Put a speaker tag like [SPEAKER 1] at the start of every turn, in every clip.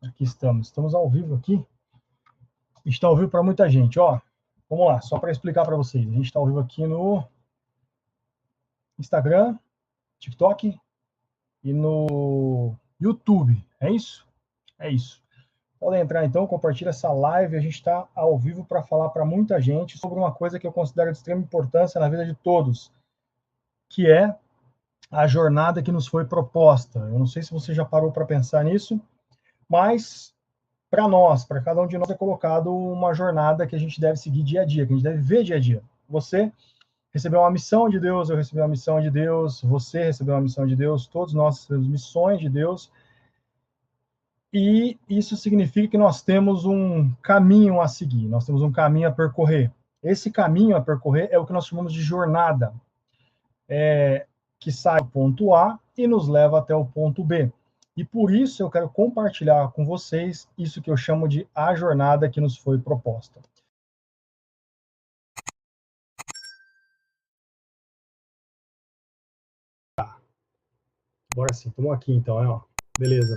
[SPEAKER 1] Aqui estamos ao vivo aqui. Está ao vivo para muita gente, ó. Vamos lá, só para explicar para vocês. A gente está ao vivo aqui no Instagram, TikTok e no YouTube. É isso? É isso. Podem entrar então, compartilha essa live. A gente está ao vivo para falar para muita gente sobre uma coisa que eu considero de extrema importância na vida de todos, que é a jornada que nos foi proposta. Eu não sei se você já parou para pensar nisso, mas para nós, para cada um de nós é colocado uma jornada que a gente deve seguir dia a dia, que a gente deve ver dia a dia. Você recebeu uma missão de Deus, eu recebi uma missão de Deus, você recebeu uma missão de Deus, todos nós recebemos missões de Deus, e isso significa que nós temos um caminho a seguir, nós temos um caminho a percorrer. Esse caminho a percorrer é o que nós chamamos de jornada, que sai do ponto A e nos leva até o ponto B. E por isso eu quero compartilhar com vocês isso que eu chamo de a jornada que nos foi proposta. Bora sim, estamos aqui então, ó. Beleza.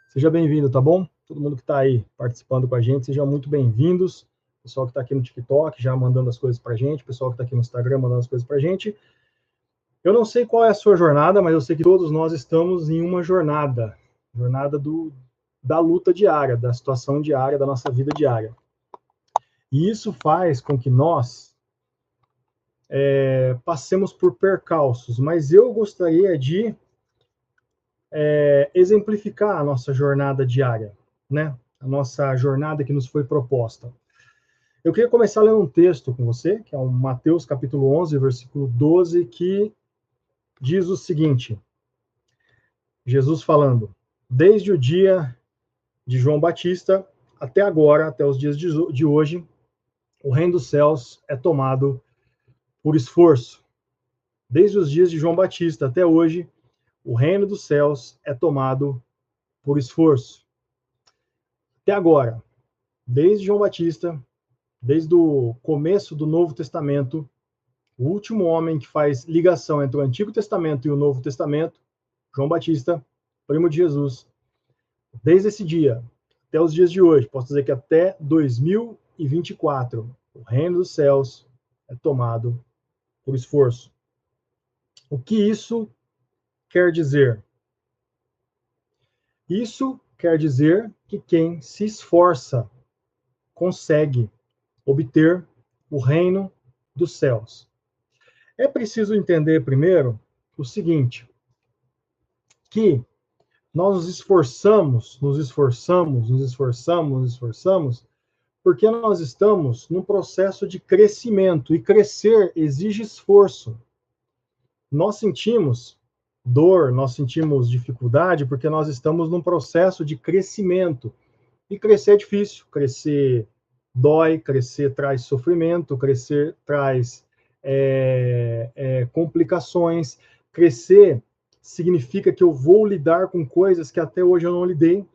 [SPEAKER 1] Seja bem-vindo, tá bom? Todo mundo que está aí participando com a gente, sejam muito bem-vindos. Pessoal que está aqui no TikTok já mandando as coisas para a gente, pessoal que está aqui no Instagram mandando as coisas para a gente. Eu não sei qual é a sua jornada, mas eu sei que todos nós estamos em uma jornada da luta diária, da situação diária, da nossa vida diária. E isso faz com que nós passemos por percalços, mas eu gostaria de exemplificar a nossa jornada diária, né? A nossa jornada que nos foi proposta. Eu queria começar lendo um texto com você, que é o Mateus capítulo 11, versículo 12, que diz o seguinte, Jesus falando, desde o dia de João Batista até agora, até os dias de hoje, o reino dos céus é tomado por esforço. Desde os dias de João Batista até hoje, o reino dos céus é tomado por esforço. Até agora, desde João Batista, desde o começo do Novo Testamento, o último homem que faz ligação entre o Antigo Testamento e o Novo Testamento, João Batista, primo de Jesus, desde esse dia até os dias de hoje, posso dizer que até 2024, o reino dos céus é tomado por esforço. O que isso quer dizer? Isso quer dizer que quem se esforça consegue obter o reino dos céus. É preciso entender primeiro o seguinte, que nós nos esforçamos, porque nós estamos num processo de crescimento, e crescer exige esforço. Nós sentimos dor, nós sentimos dificuldade, porque nós estamos num processo de crescimento. E crescer é difícil, crescer dói, crescer traz sofrimento, crescer traz complicações, crescer significa que eu vou lidar com coisas que até hoje eu não lidei,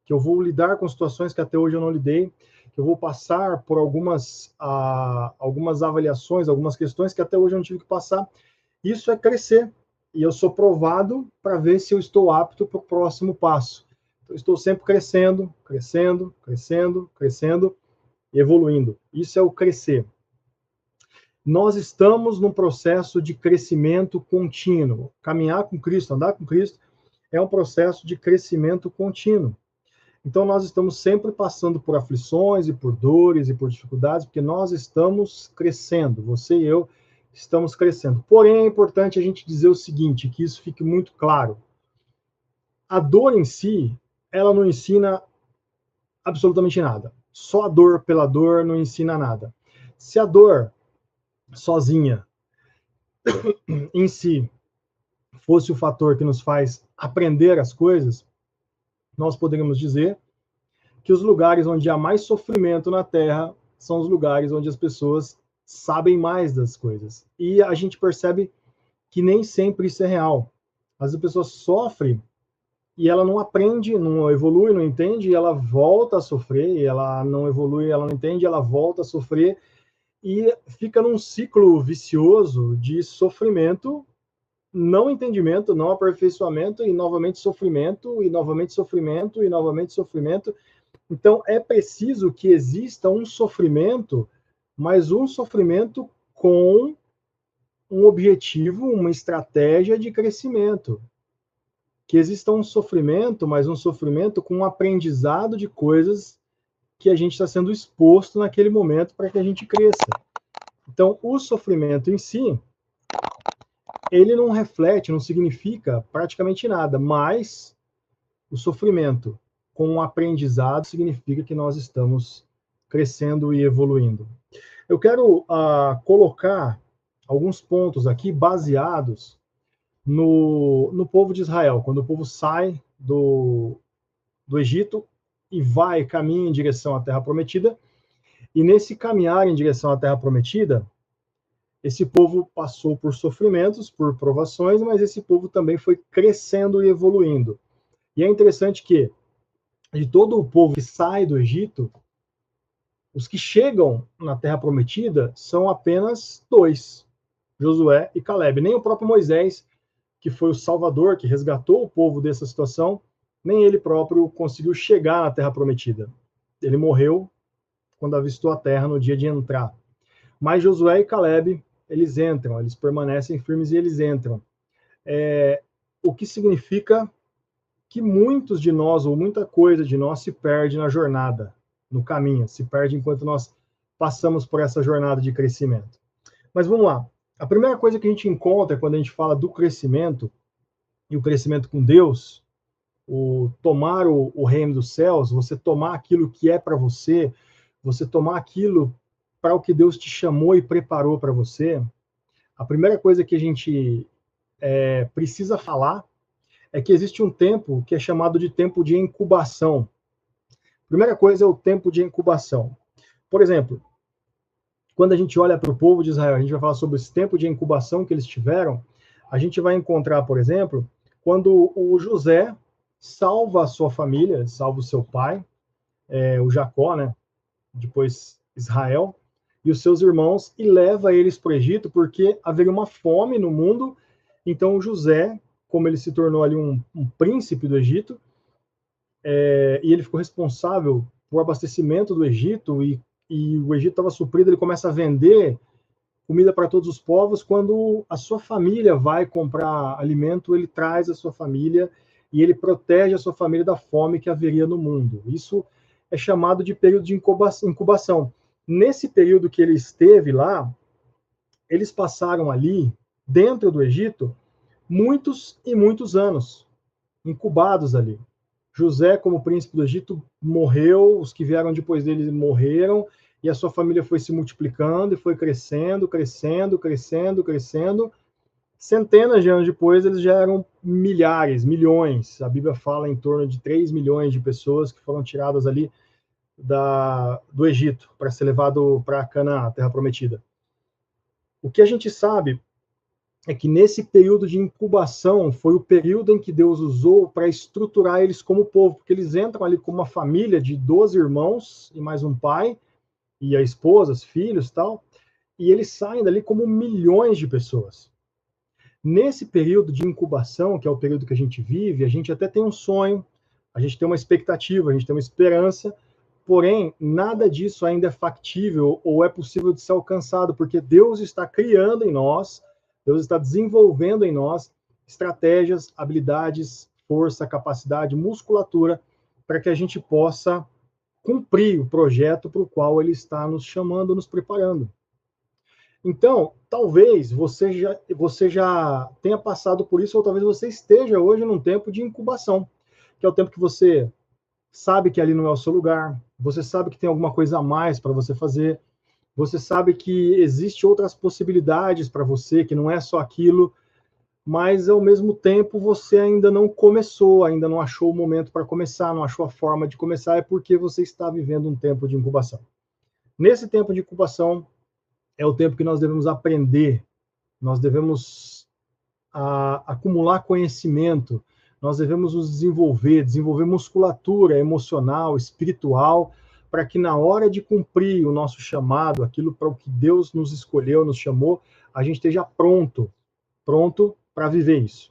[SPEAKER 1] que eu vou lidar com situações que até hoje eu não lidei, que eu vou passar por algumas avaliações, algumas questões que até hoje eu não tive que passar. Isso é crescer. E eu sou provado para ver se eu estou apto para o próximo passo. Então, eu estou sempre crescendo, evoluindo. Isso é o crescer. Nós estamos num processo de crescimento contínuo. Caminhar com Cristo, andar com Cristo, é um processo de crescimento contínuo. Então, nós estamos sempre passando por aflições e por dores e por dificuldades, porque nós estamos crescendo. Você e eu estamos crescendo. Porém, é importante a gente dizer o seguinte, que isso fique muito claro. A dor em si, ela não ensina absolutamente nada. Só a dor pela dor não ensina nada. Se a dor sozinha, em si, fosse o fator que nos faz aprender as coisas, nós poderíamos dizer que os lugares onde há mais sofrimento na Terra são os lugares onde as pessoas sabem mais das coisas. E a gente percebe que nem sempre isso é real. Às vezes a pessoa sofre e ela não aprende, não evolui, não entende, e ela volta a sofrer, e ela não evolui, ela não entende, ela volta a sofrer, e fica num ciclo vicioso de sofrimento não entendimento, não aperfeiçoamento, e novamente sofrimento, e novamente sofrimento, e novamente sofrimento. Então, é preciso que exista um sofrimento, mas um sofrimento com um objetivo, uma estratégia de crescimento. Que exista um sofrimento, mas um sofrimento com um aprendizado de coisas que a gente está sendo exposto naquele momento para que a gente cresça. Então, o sofrimento em si, ele não reflete, não significa praticamente nada, mas o sofrimento com um aprendizado significa que nós estamos crescendo e evoluindo. Eu quero colocar alguns pontos aqui baseados no povo de Israel, quando o povo sai do Egito e caminha em direção à Terra Prometida, e nesse caminhar em direção à Terra Prometida, esse povo passou por sofrimentos, por provações, mas esse povo também foi crescendo e evoluindo. E é interessante que, de todo o povo que sai do Egito, os que chegam na Terra Prometida são apenas 2, Josué e Caleb. Nem o próprio Moisés, que foi o salvador, que resgatou o povo dessa situação, nem ele próprio conseguiu chegar na Terra Prometida. Ele morreu quando avistou a terra no dia de entrar. Mas Josué e Caleb, eles entram, eles permanecem firmes e eles entram. O que significa que muitos de nós, ou muita coisa de nós, se perde na jornada, no caminho, se perde enquanto nós passamos por essa jornada de crescimento. Mas vamos lá. A primeira coisa que a gente encontra quando a gente fala do crescimento, e o crescimento com Deus, o tomar o reino dos céus, você tomar aquilo que é para você tomar aquilo para o que Deus te chamou e preparou para você, a primeira coisa que a gente precisa falar é que existe um tempo que é chamado de tempo de incubação. A primeira coisa é o tempo de incubação. Por exemplo, quando a gente olha para o povo de Israel, a gente vai falar sobre esse tempo de incubação que eles tiveram, a gente vai encontrar, por exemplo, quando o José salva a sua família, salva o seu pai, o Jacó, né? Depois Israel, e os seus irmãos, e leva eles para o Egito, porque haveria uma fome no mundo. Então José, como ele se tornou ali um príncipe do Egito, e ele ficou responsável por abastecimento do Egito, e o Egito estava suprido, ele começa a vender comida para todos os povos. Quando a sua família vai comprar alimento, ele traz a sua família, e ele protege a sua família da fome que haveria no mundo. Isso é chamado de período de incubação. Nesse período que ele esteve lá, eles passaram ali, dentro do Egito, muitos e muitos anos, incubados ali. José, como príncipe do Egito, morreu, os que vieram depois dele morreram, e a sua família foi se multiplicando e foi crescendo, crescendo, crescendo, crescendo. Centenas de anos depois, eles já eram milhares, milhões. A Bíblia fala em torno de 3 milhões de pessoas que foram tiradas ali do Egito para ser levado para Canaã, a Terra Prometida. O que a gente sabe é que nesse período de incubação foi o período em que Deus usou para estruturar eles como povo, porque eles entram ali como uma família de 12 irmãos e mais um pai, e a esposa, os filhos e tal, e eles saem dali como milhões de pessoas. Nesse período de incubação, que é o período que a gente vive, a gente até tem um sonho, a gente tem uma expectativa, a gente tem uma esperança, porém, nada disso ainda é factível ou é possível de ser alcançado, porque Deus está criando em nós, Deus está desenvolvendo em nós estratégias, habilidades, força, capacidade, musculatura, para que a gente possa cumprir o projeto para o qual Ele está nos chamando, nos preparando. Então, talvez você já tenha passado por isso, ou talvez você esteja hoje num tempo de incubação, que é o tempo que você sabe que ali não é o seu lugar, você sabe que tem alguma coisa a mais para você fazer, você sabe que existe outras possibilidades para você, que não é só aquilo, mas ao mesmo tempo você ainda não começou, ainda não achou o momento para começar, não achou a forma de começar, é porque você está vivendo um tempo de incubação. Nesse tempo de incubação, é o tempo que nós devemos aprender, nós devemos acumular conhecimento, nós devemos nos desenvolver musculatura emocional, espiritual, para que na hora de cumprir o nosso chamado, aquilo para o que Deus nos escolheu, nos chamou, a gente esteja pronto para viver isso.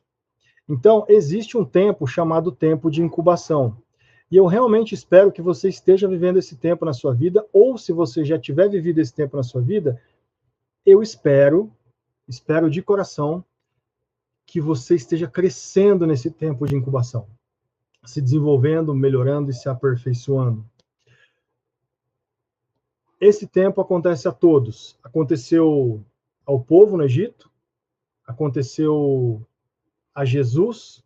[SPEAKER 1] Então, existe um tempo chamado tempo de incubação. E eu realmente espero que você esteja vivendo esse tempo na sua vida, ou se você já tiver vivido esse tempo na sua vida, eu espero de coração, que você esteja crescendo nesse tempo de incubação, se desenvolvendo, melhorando e se aperfeiçoando. Esse tempo acontece a todos. Aconteceu ao povo no Egito, aconteceu a Jesus,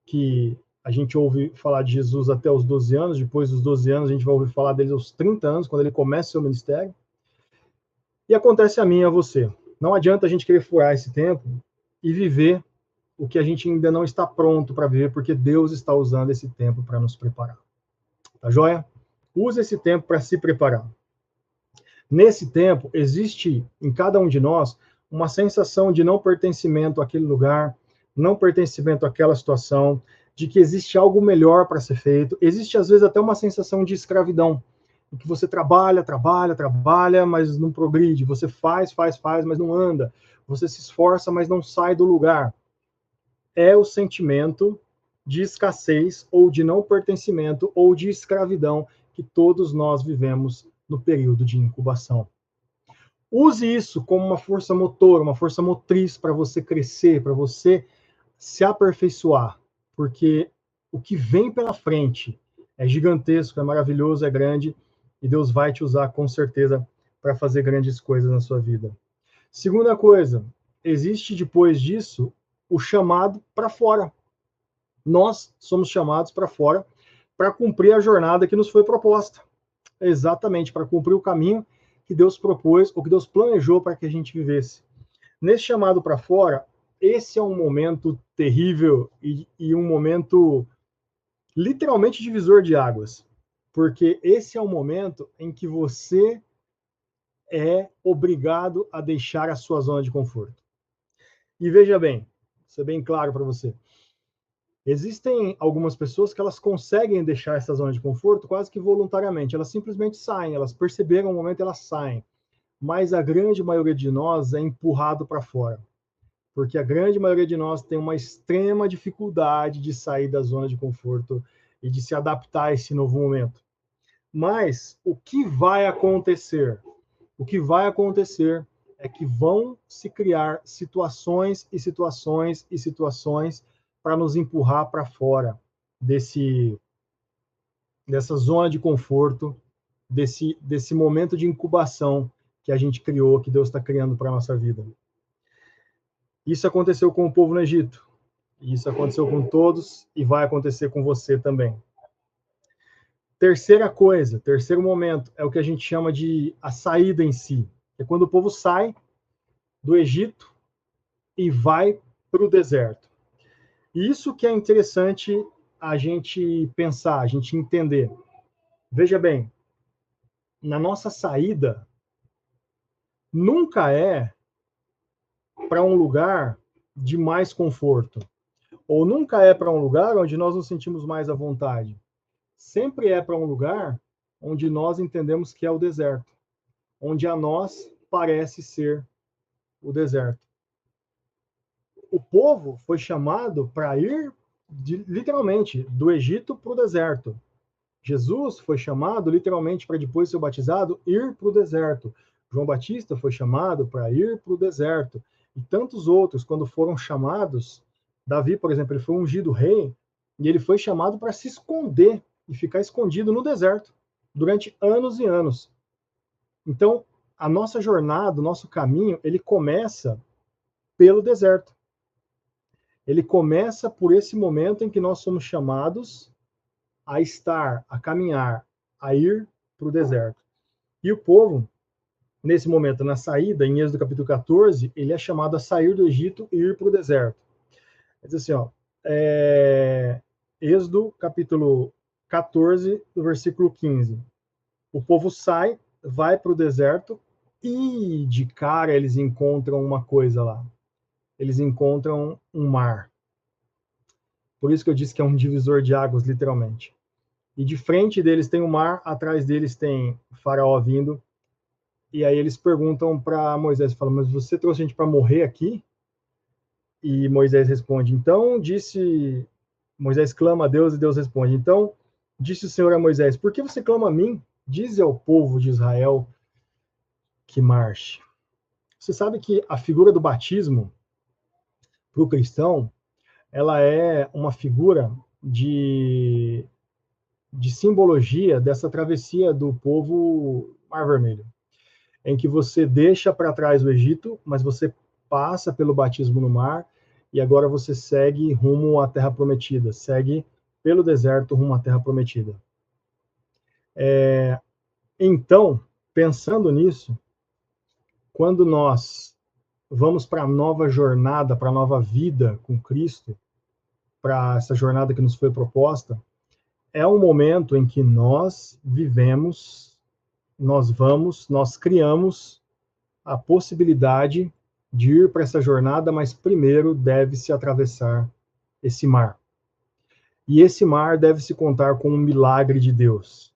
[SPEAKER 1] que a gente ouve falar de Jesus até os 12 anos, depois dos 12 anos a gente vai ouvir falar dele aos 30 anos, quando ele começa seu ministério. E acontece a mim e a você. Não adianta a gente querer furar esse tempo e viver o que a gente ainda não está pronto para viver, porque Deus está usando esse tempo para nos preparar. Tá joia? Use esse tempo para se preparar. Nesse tempo, existe em cada um de nós uma sensação de não pertencimento àquele lugar, não pertencimento àquela situação, de que existe algo melhor para ser feito. Existe, às vezes, até uma sensação de escravidão, em que você trabalha, mas não progride. Você faz, mas não anda. Você se esforça, mas não sai do lugar. É o sentimento de escassez, ou de não pertencimento, ou de escravidão que todos nós vivemos no período de incubação. Use isso como uma força motora, uma força motriz para você crescer, para você se aperfeiçoar, porque o que vem pela frente é gigantesco, é maravilhoso, é grande, e Deus vai te usar com certeza para fazer grandes coisas na sua vida. Segunda coisa, existe depois disso o chamado para fora. Nós somos chamados para fora para cumprir a jornada que nos foi proposta. Exatamente, para cumprir o caminho que Deus propôs, ou que Deus planejou para que a gente vivesse. Nesse chamado para fora, esse é um momento terrível e um momento literalmente divisor de águas, porque esse é o momento em que você é obrigado a deixar a sua zona de conforto. E veja bem, vou ser bem claro para você. Existem algumas pessoas que elas conseguem deixar essa zona de conforto quase que voluntariamente. Elas simplesmente saem, elas perceberam o momento, elas saem. Mas a grande maioria de nós é empurrado para fora. Porque a grande maioria de nós tem uma extrema dificuldade de sair da zona de conforto e de se adaptar a esse novo momento. Mas o que vai acontecer? O que vai acontecer é que vão se criar situações e situações e situações para nos empurrar para fora dessa zona de conforto, desse momento de incubação que a gente criou, que Deus está criando para a nossa vida. Isso aconteceu com o povo no Egito. Isso aconteceu com todos e vai acontecer com você também. Terceira coisa, terceiro momento, é o que a gente chama de a saída em si. É quando o povo sai do Egito e vai para o deserto. Isso que é interessante a gente pensar, a gente entender. Veja bem, na nossa saída, nunca é para um lugar de mais conforto, ou nunca é para um lugar onde nós nos sentimos mais à vontade. Sempre é para um lugar onde nós entendemos que é o deserto, onde a nós parece ser o deserto. O povo foi chamado para ir, literalmente, do Egito para o deserto. Jesus foi chamado, literalmente, para depois de ser batizado, ir para o deserto. João Batista foi chamado para ir para o deserto. E tantos outros, quando foram chamados, Davi, por exemplo, ele foi ungido rei, e ele foi chamado para se esconder e ficar escondido no deserto durante anos e anos. Então, a nossa jornada, o nosso caminho, ele começa pelo deserto. Ele começa por esse momento em que nós somos chamados a estar, a caminhar, a ir para o deserto. E o povo, nesse momento, na saída, em Êxodo capítulo 14, ele é chamado a sair do Egito e ir para o deserto. Diz assim, ó, Êxodo capítulo 14, do versículo 15. O povo sai, vai para o deserto e de cara eles encontram uma coisa lá. Eles encontram um mar. Por isso que eu disse que é um divisor de águas, literalmente. E de frente deles tem o mar, atrás deles tem o faraó vindo. E aí eles perguntam para Moisés, falam, mas você trouxe a gente para morrer aqui? E Moisés responde, então disse... Moisés clama a Deus e Deus responde, então disse o Senhor a Moisés, por que você clama a mim? Dize ao povo de Israel que marche. Você sabe que a figura do batismo, para o cristão, ela é uma figura de simbologia dessa travessia do povo Mar Vermelho, em que você deixa para trás o Egito, mas você passa pelo batismo no mar e agora você segue rumo à Terra Prometida, segue pelo deserto rumo à Terra Prometida. Então, pensando nisso, quando nós vamos para a nova jornada, para a nova vida com Cristo, para essa jornada que nos foi proposta, é um momento em que nós vivemos, nós criamos a possibilidade de ir para essa jornada, mas primeiro deve-se atravessar esse mar. E esse mar deve-se contar com um milagre de Deus,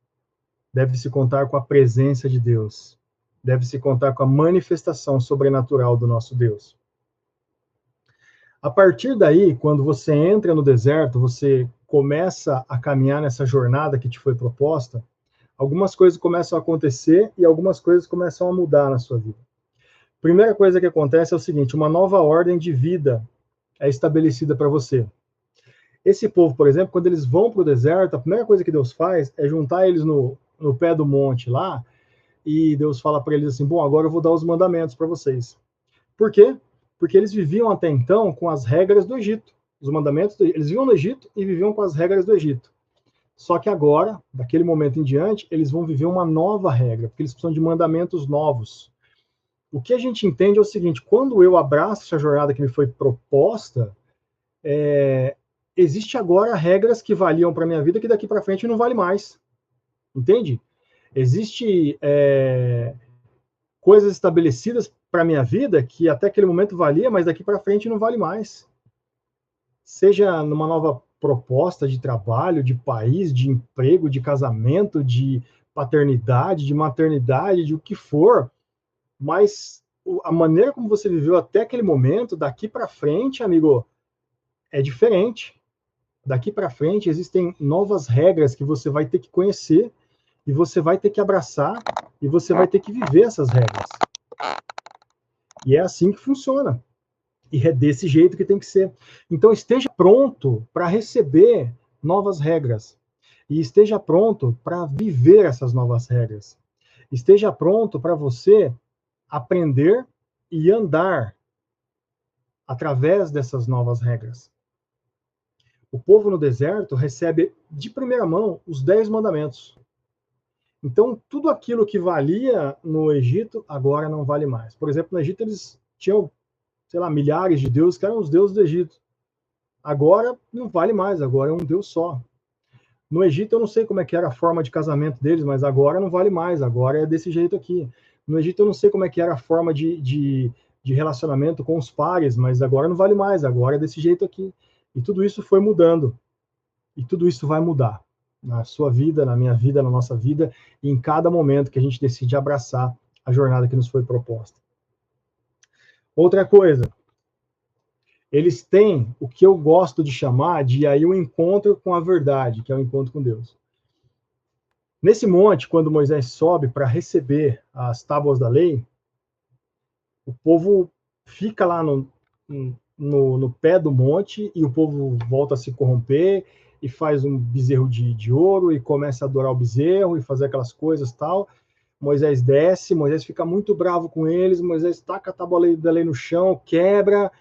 [SPEAKER 1] deve-se contar com a presença de Deus, deve-se contar com a manifestação sobrenatural do nosso Deus. A partir daí, quando você entra no deserto, você começa a caminhar nessa jornada que te foi proposta, algumas coisas começam a acontecer e algumas coisas começam a mudar na sua vida. Primeira coisa que acontece é o seguinte, uma nova ordem de vida é estabelecida para você. Esse povo, por exemplo, quando eles vão para o deserto, a primeira coisa que Deus faz é juntar eles no pé do monte lá, e Deus fala para eles assim, bom, agora eu vou dar os mandamentos para vocês. Por quê? Porque eles viviam até então com as regras do Egito. Os mandamentos, eles viviam no Egito e viviam com as regras do Egito. Só que agora, daquele momento em diante, eles vão viver uma nova regra, porque eles precisam de mandamentos novos. O que a gente entende é o seguinte, quando eu abraço essa jornada que me foi proposta, existe agora regras que valiam para a minha vida que daqui para frente não vale mais. Entende? Existe coisas estabelecidas para a minha vida que até aquele momento valia, mas daqui para frente não vale mais. Seja numa nova proposta de trabalho, de país, de emprego, de casamento, de paternidade, de maternidade, de o que for, mas a maneira como você viveu até aquele momento, daqui para frente, amigo, é diferente. Daqui para frente existem novas regras que você vai ter que conhecer e você vai ter que abraçar e você vai ter que viver essas regras. E é assim que funciona. E é desse jeito que tem que ser. Então esteja pronto para receber novas regras. E esteja pronto para viver essas novas regras. Esteja pronto para você aprender e andar através dessas novas regras. O povo no deserto recebe de primeira mão os 10 mandamentos. Então, tudo aquilo que valia no Egito, agora não vale mais. Por exemplo, no Egito eles tinham, sei lá, milhares de deuses que eram os deuses do Egito. Agora não vale mais, agora é um Deus só. No Egito eu não sei como é que era a forma de casamento deles, mas agora não vale mais, agora é desse jeito aqui. No Egito eu não sei como é que era a forma de relacionamento com os pares, mas agora não vale mais, agora é desse jeito aqui. E tudo isso foi mudando. E tudo isso vai mudar. Na sua vida, na minha vida, na nossa vida, e em cada momento que a gente decide abraçar a jornada que nos foi proposta. Outra coisa, eles têm o que eu gosto de chamar de aí um encontro com a verdade, que é o encontro com Deus. Nesse monte, quando Moisés sobe para receber as tábuas da lei, o povo fica lá no pé do monte e o povo volta a se corromper e faz um bezerro de ouro e começa a adorar o bezerro e fazer aquelas coisas tal. Moisés desce, Moisés fica muito bravo com eles, Moisés taca a tábua da lei no chão, quebra,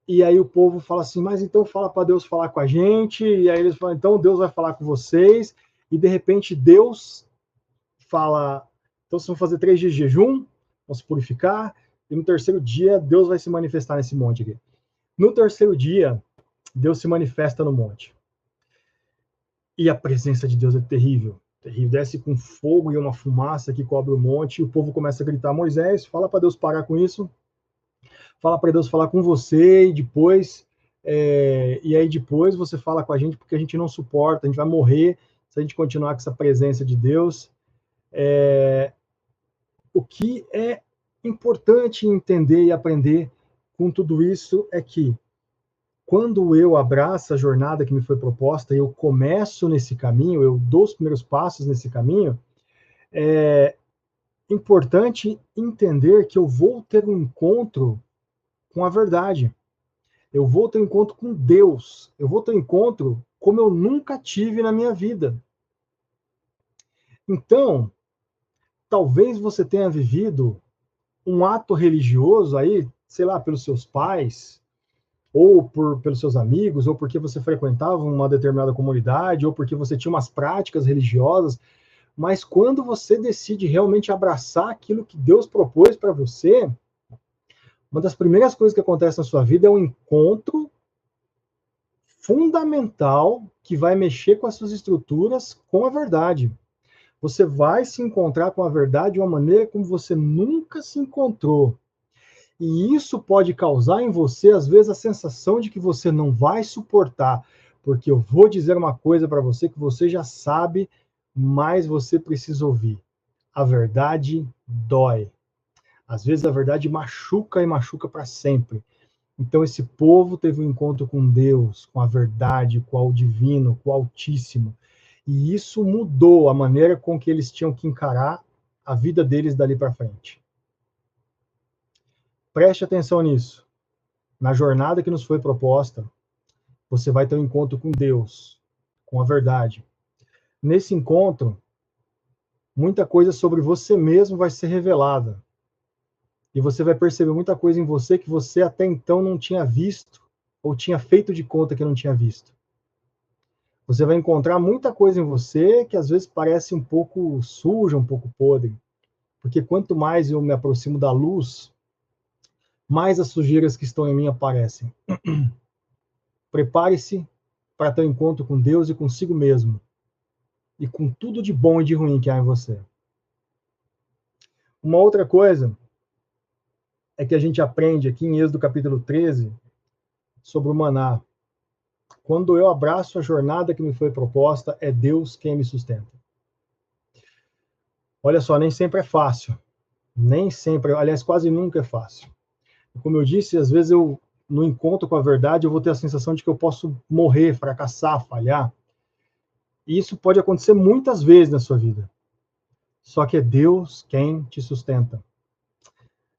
[SPEAKER 1] e aí o povo fala assim, mas então fala para Deus falar com a gente, e aí eles falam, então Deus vai falar com vocês, e de repente Deus fala, então vocês vão fazer 3 dias de jejum, vão se purificar, e no terceiro dia Deus vai se manifestar nesse monte aqui. No terceiro dia, Deus se manifesta no monte. E a presença de Deus é terrível. Terrível. Desce com fogo e uma fumaça que cobre o monte, e o povo começa a gritar, Moisés, fala para Deus parar com isso, fala para Deus falar com você, e depois, e aí depois você fala com a gente, porque a gente não suporta, a gente vai morrer se a gente continuar com essa presença de Deus. O que é importante entender e aprender com tudo isso é que, quando eu abraço a jornada que me foi proposta, eu começo nesse caminho, eu dou os primeiros passos nesse caminho, é importante entender que eu vou ter um encontro com a verdade. Eu vou ter um encontro com Deus. Eu vou ter um encontro como eu nunca tive na minha vida. Então, talvez você tenha vivido um ato religioso aí, sei lá, pelos seus pais, ou pelos seus amigos, ou porque você frequentava uma determinada comunidade, ou porque você tinha umas práticas religiosas, mas quando você decide realmente abraçar aquilo que Deus propôs para você, uma das primeiras coisas que acontece na sua vida é um encontro fundamental que vai mexer com as suas estruturas com a verdade. Você vai se encontrar com a verdade de uma maneira como você nunca se encontrou. E isso pode causar em você, às vezes, a sensação de que você não vai suportar, porque eu vou dizer uma coisa para você que você já sabe, mas você precisa ouvir. A verdade dói. Às vezes a verdade machuca e machuca para sempre. Então esse povo teve um encontro com Deus, com a verdade, com o divino, com o Altíssimo. E isso mudou a maneira com que eles tinham que encarar a vida deles dali para frente. Preste atenção nisso. Na jornada que nos foi proposta, você vai ter um encontro com Deus, com a verdade. Nesse encontro, muita coisa sobre você mesmo vai ser revelada. E você vai perceber muita coisa em você que você até então não tinha visto, ou tinha feito de conta que não tinha visto. Você vai encontrar muita coisa em você que às vezes parece um pouco suja, um pouco podre. Porque quanto mais eu me aproximo da luz, mais as sujeiras que estão em mim aparecem. Prepare-se para ter um encontro com Deus e consigo mesmo. E com tudo de bom e de ruim que há em você. Uma outra coisa é que a gente aprende aqui em Êxodo capítulo 13 sobre o maná. Quando eu abraço a jornada que me foi proposta, é Deus quem me sustenta. Olha só, nem sempre é fácil. Nem sempre, aliás, quase nunca é fácil. Como eu disse, às vezes eu, no encontro com a verdade, eu vou ter a sensação de que eu posso morrer, fracassar, falhar. E isso pode acontecer muitas vezes na sua vida. Só que é Deus quem te sustenta.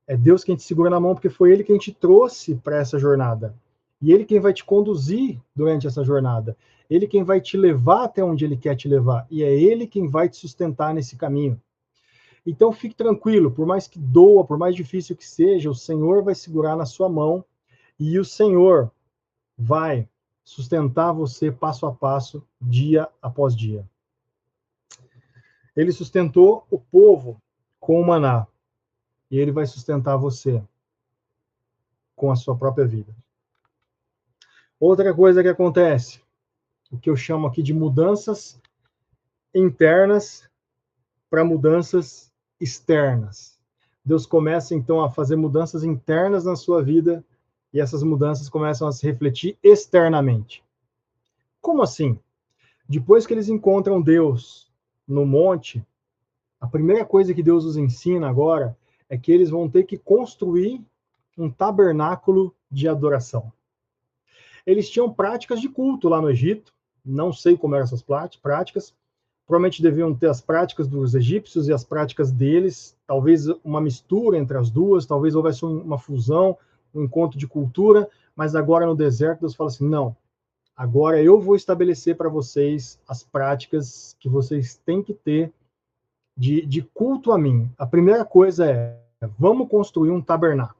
[SPEAKER 1] É Deus quem te segura na mão, porque foi Ele quem te trouxe para essa jornada. E Ele quem vai te conduzir durante essa jornada. Ele quem vai te levar até onde Ele quer te levar. E é Ele quem vai te sustentar nesse caminho. Então fique tranquilo, por mais que doa, por mais difícil que seja, o Senhor vai segurar na sua mão e o Senhor vai sustentar você passo a passo, dia após dia. Ele sustentou o povo com o maná e Ele vai sustentar você com a sua própria vida. Outra coisa que acontece, o que eu chamo aqui de mudanças internas para mudanças externas. Deus começa então a fazer mudanças internas na sua vida e essas mudanças começam a se refletir externamente. Como assim? Depois que eles encontram Deus no monte, a primeira coisa que Deus os ensina agora é que eles vão ter que construir um tabernáculo de adoração. Eles tinham práticas de culto lá no Egito, não sei como eram essas práticas, provavelmente deviam ter as práticas dos egípcios e as práticas deles, talvez uma mistura entre as duas, talvez houvesse uma fusão, um encontro de cultura, mas agora no deserto Deus fala assim, não, agora eu vou estabelecer para vocês as práticas que vocês têm que ter de culto a mim. A primeira coisa é, vamos construir um tabernáculo.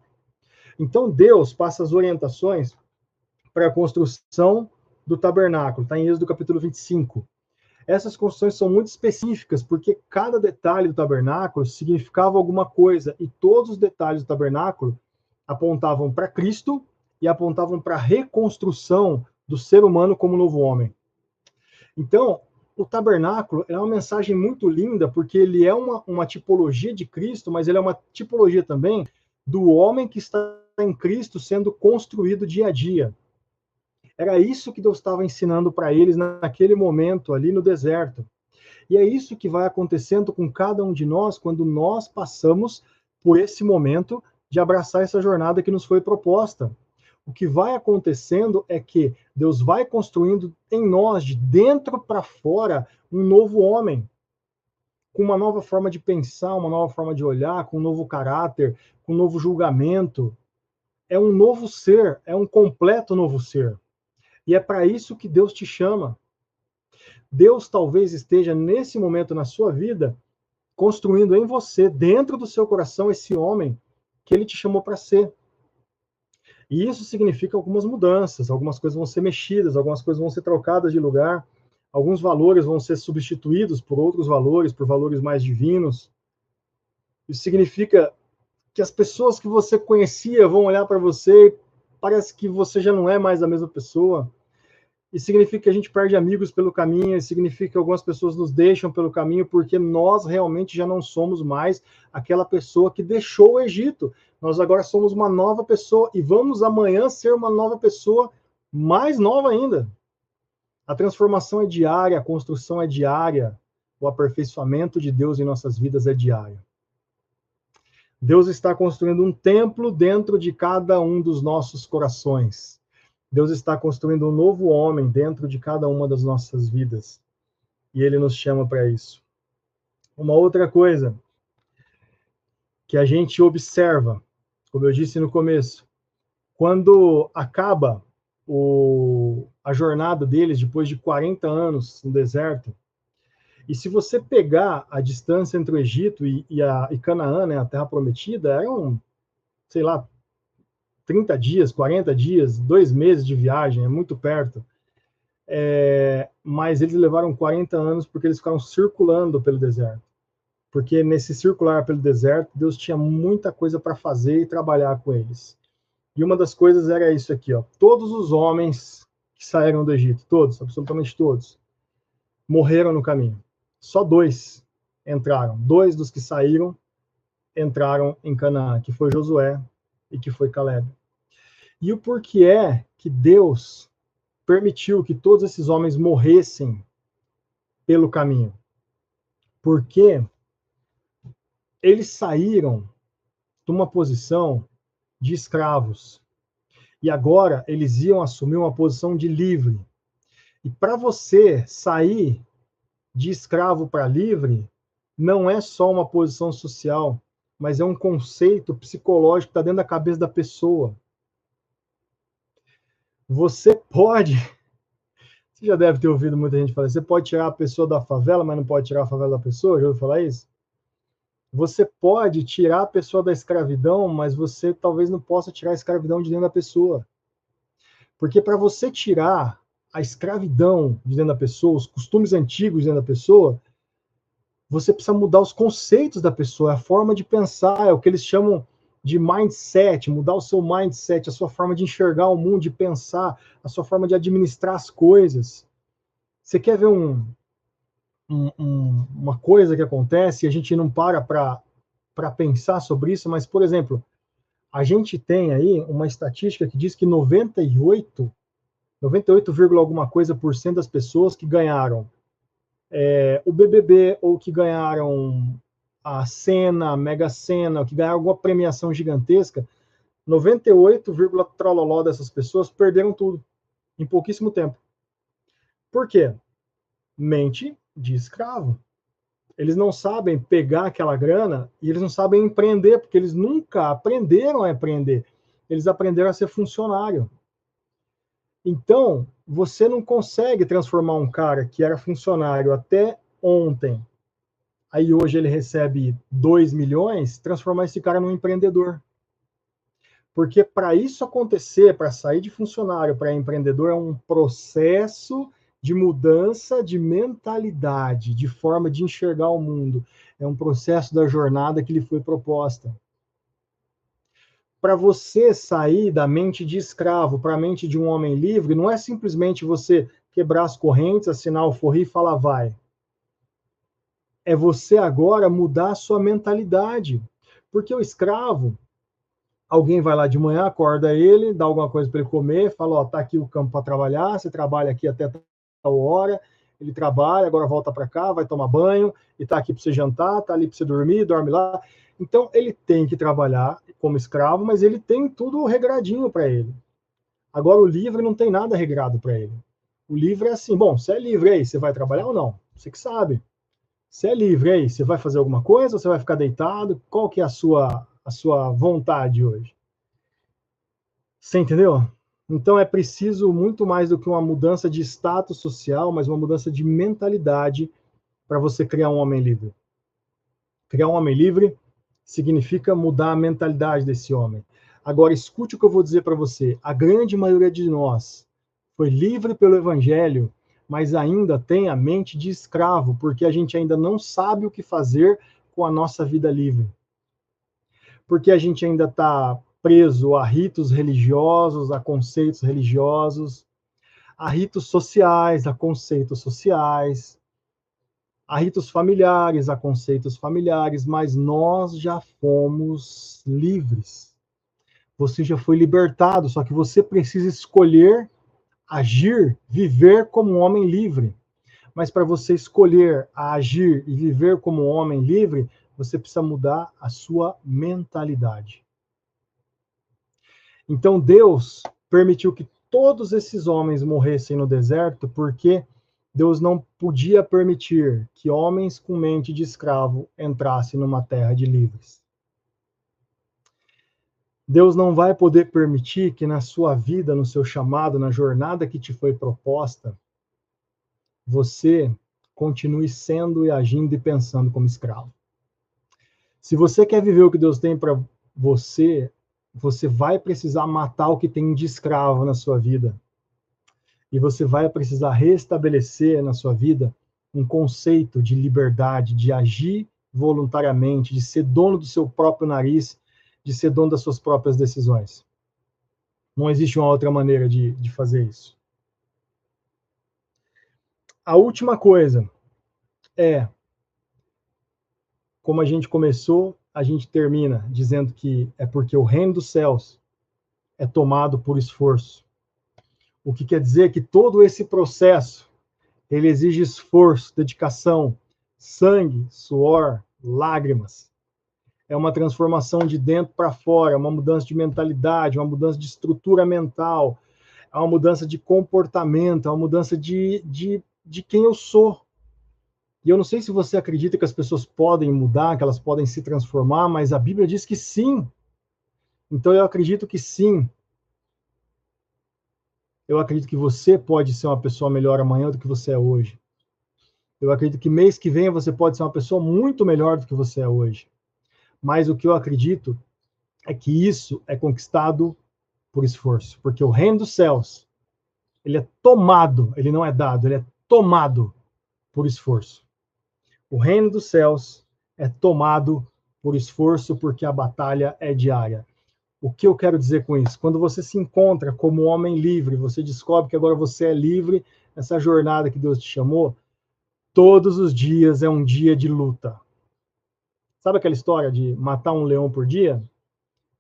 [SPEAKER 1] Então Deus passa as orientações para a construção do tabernáculo, está em Êxodo capítulo 25. Essas construções são muito específicas, porque cada detalhe do tabernáculo significava alguma coisa, e todos os detalhes do tabernáculo apontavam para Cristo e apontavam para a reconstrução do ser humano como novo homem. Então, o tabernáculo é uma mensagem muito linda, porque ele é uma tipologia de Cristo, mas ele é uma tipologia também do homem que está em Cristo sendo construído dia a dia. Era isso que Deus estava ensinando para eles naquele momento ali no deserto. E é isso que vai acontecendo com cada um de nós quando nós passamos por esse momento de abraçar essa jornada que nos foi proposta. O que vai acontecendo é que Deus vai construindo em nós, de dentro para fora, um novo homem, com uma nova forma de pensar, uma nova forma de olhar, com um novo caráter, com um novo julgamento. É um novo ser, é um completo novo ser. E é para isso que Deus te chama. Deus talvez esteja nesse momento na sua vida construindo em você, dentro do seu coração, esse homem que ele te chamou para ser. E isso significa algumas mudanças, algumas coisas vão ser mexidas, algumas coisas vão ser trocadas de lugar, alguns valores vão ser substituídos por outros valores, por valores mais divinos. Isso significa que as pessoas que você conhecia vão olhar para você e parece que você já não é mais a mesma pessoa. Isso significa que a gente perde amigos pelo caminho, isso significa que algumas pessoas nos deixam pelo caminho porque nós realmente já não somos mais aquela pessoa que deixou o Egito. Nós agora somos uma nova pessoa e vamos amanhã ser uma nova pessoa, mais nova ainda. A transformação é diária, a construção é diária, o aperfeiçoamento de Deus em nossas vidas é diário. Deus está construindo um templo dentro de cada um dos nossos corações. Deus está construindo um novo homem dentro de cada uma das nossas vidas. E Ele nos chama para isso. Uma outra coisa que a gente observa, como eu disse no começo, quando acaba a jornada deles, depois de 40 anos no deserto, e se você pegar a distância entre o Egito e Canaã, né, a Terra Prometida, eram, sei lá, 30 dias, 40 dias, 2 meses de viagem, é muito perto. Mas eles levaram 40 anos porque eles ficaram circulando pelo deserto. Porque nesse circular pelo deserto, Deus tinha muita coisa para fazer e trabalhar com eles. E uma das coisas era isso aqui, ó. Todos os homens que saíram do Egito, todos, absolutamente todos, morreram no caminho. Só 2 entraram. 2 dos que saíram entraram em Canaã, que foi Josué e que foi Caleb. E o porquê é que Deus permitiu que todos esses homens morressem pelo caminho? Porque eles saíram de uma posição de escravos e agora eles iam assumir uma posição de livre. E para você sair de escravo para livre, não é só uma posição social, mas é um conceito psicológico que está dentro da cabeça da pessoa. Você pode, você já deve ter ouvido muita gente falar, você pode tirar a pessoa da favela, mas não pode tirar a favela da pessoa, já ouviu falar isso? Você pode tirar a pessoa da escravidão, mas você talvez não possa tirar a escravidão de dentro da pessoa. Porque para você tirar a escravidão de dentro da pessoa, os costumes antigos de dentro da pessoa, você precisa mudar os conceitos da pessoa, a forma de pensar, é o que eles chamam de mindset, mudar o seu mindset, a sua forma de enxergar o mundo, de pensar, a sua forma de administrar as coisas. Você quer ver uma coisa que acontece e a gente não para pensar sobre isso, mas, por exemplo, a gente tem aí uma estatística que diz que 98, alguma coisa por cento das pessoas que ganharam o BBB ou que ganharam a Sena, a Mega Sena, ou que ganharam alguma premiação gigantesca, 98, trololó dessas pessoas perderam tudo em pouquíssimo tempo. Por quê? Mente de escravo. Eles não sabem pegar aquela grana e eles não sabem empreender, porque eles nunca aprenderam a empreender. Eles aprenderam a ser funcionário. Então, você não consegue transformar um cara que era funcionário até ontem, aí hoje ele recebe 2 milhões, transformar esse cara num empreendedor. Porque para isso acontecer, para sair de funcionário para empreendedor, é um processo de mudança de mentalidade, de forma de enxergar o mundo. É um processo da jornada que lhe foi proposta. Para você sair da mente de escravo para a mente de um homem livre, não é simplesmente você quebrar as correntes, assinar o forri e falar vai. É você agora mudar a sua mentalidade. Porque o escravo, alguém vai lá de manhã, acorda ele, dá alguma coisa para ele comer, fala, ó, tá aqui o campo para trabalhar, você trabalha aqui até tal hora, ele trabalha, agora volta para cá, vai tomar banho, e está aqui para você jantar, está ali para você dormir, dorme lá. Então, ele tem que trabalhar como escravo, mas ele tem tudo regradinho para ele. Agora, o livre não tem nada regrado para ele. O livre é assim, bom, você é livre aí, você vai trabalhar ou não? Você que sabe. Você é livre aí, você vai fazer alguma coisa ou você vai ficar deitado? Qual que é a sua vontade hoje? Você entendeu? Então é preciso muito mais do que uma mudança de status social, mas uma mudança de mentalidade para você criar um homem livre. Criar um homem livre significa mudar a mentalidade desse homem. Agora, escute o que eu vou dizer para você. A grande maioria de nós foi livre pelo Evangelho, mas ainda tem a mente de escravo, porque a gente ainda não sabe o que fazer com a nossa vida livre. Porque a gente ainda está preso a ritos religiosos, a conceitos religiosos, a ritos sociais, a conceitos sociais, a ritos familiares, a conceitos familiares, mas nós já fomos livres. Você já foi libertado, só que você precisa escolher agir, viver como um homem livre. Mas para você escolher agir e viver como um homem livre, você precisa mudar a sua mentalidade. Então Deus permitiu que todos esses homens morressem no deserto, porque Deus não podia permitir que homens com mente de escravo entrassem numa terra de livres. Deus não vai poder permitir que na sua vida, no seu chamado, na jornada que te foi proposta, você continue sendo e agindo e pensando como escravo. Se você quer viver o que Deus tem para você, você vai precisar matar o que tem de escravo na sua vida. E você vai precisar restabelecer na sua vida um conceito de liberdade, de agir voluntariamente, de ser dono do seu próprio nariz, de ser dono das suas próprias decisões. Não existe uma outra maneira de fazer isso. A última coisa é, como a gente começou, a gente termina dizendo que é porque o reino dos céus é tomado por esforço. O que quer dizer que todo esse processo, ele exige esforço, dedicação, sangue, suor, lágrimas. É uma transformação de dentro para fora, é uma mudança de mentalidade, uma mudança de estrutura mental, é uma mudança de comportamento, é uma mudança de quem eu sou. E eu não sei se você acredita que as pessoas podem mudar, que elas podem se transformar, mas a Bíblia diz que sim. Então eu acredito que sim. Eu acredito que você pode ser uma pessoa melhor amanhã do que você é hoje. Eu acredito que mês que vem você pode ser uma pessoa muito melhor do que você é hoje. Mas o que eu acredito é que isso é conquistado por esforço. Porque o reino dos céus, ele é tomado, ele não é dado, ele é tomado por esforço. O reino dos céus é tomado por esforço porque a batalha é diária. O que eu quero dizer com isso? Quando você se encontra como homem livre, você descobre que agora você é livre, essa jornada que Deus te chamou, todos os dias é um dia de luta. Sabe aquela história de matar um leão por dia?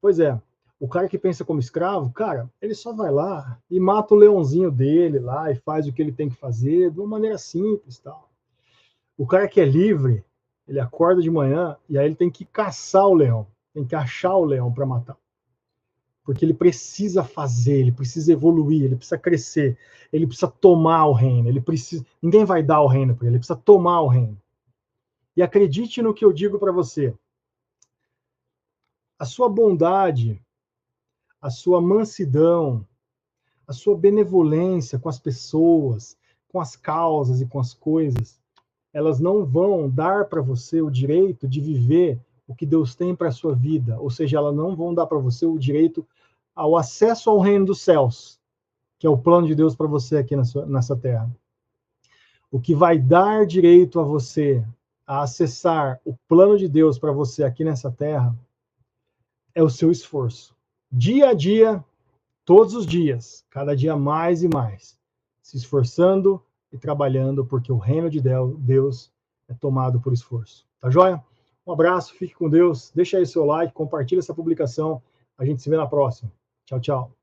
[SPEAKER 1] Pois é, o cara que pensa como escravo, cara, ele só vai lá e mata o leãozinho dele lá e faz o que ele tem que fazer de uma maneira simples, tal. O cara que é livre, ele acorda de manhã e aí ele tem que caçar o leão, tem que achar o leão para matar. Porque ele precisa fazer, ele precisa evoluir, ele precisa crescer, ele precisa tomar o reino, ele precisa, ninguém vai dar o reino para ele, ele precisa tomar o reino. E acredite no que eu digo para você. A sua bondade, a sua mansidão, a sua benevolência com as pessoas, com as causas e com as coisas, elas não vão dar para você o direito de viver o que Deus tem para a sua vida, ou seja, elas não vão dar para você o direito ao acesso ao reino dos céus, que é o plano de Deus para você aqui nessa terra. O que vai dar direito a você a acessar o plano de Deus para você aqui nessa terra é o seu esforço. Dia a dia, todos os dias, cada dia mais e mais, se esforçando e trabalhando, porque o reino de Deus é tomado por esforço. Tá joia? Um abraço, fique com Deus, deixa aí seu like, compartilha essa publicação, a gente se vê na próxima. Tchau, tchau.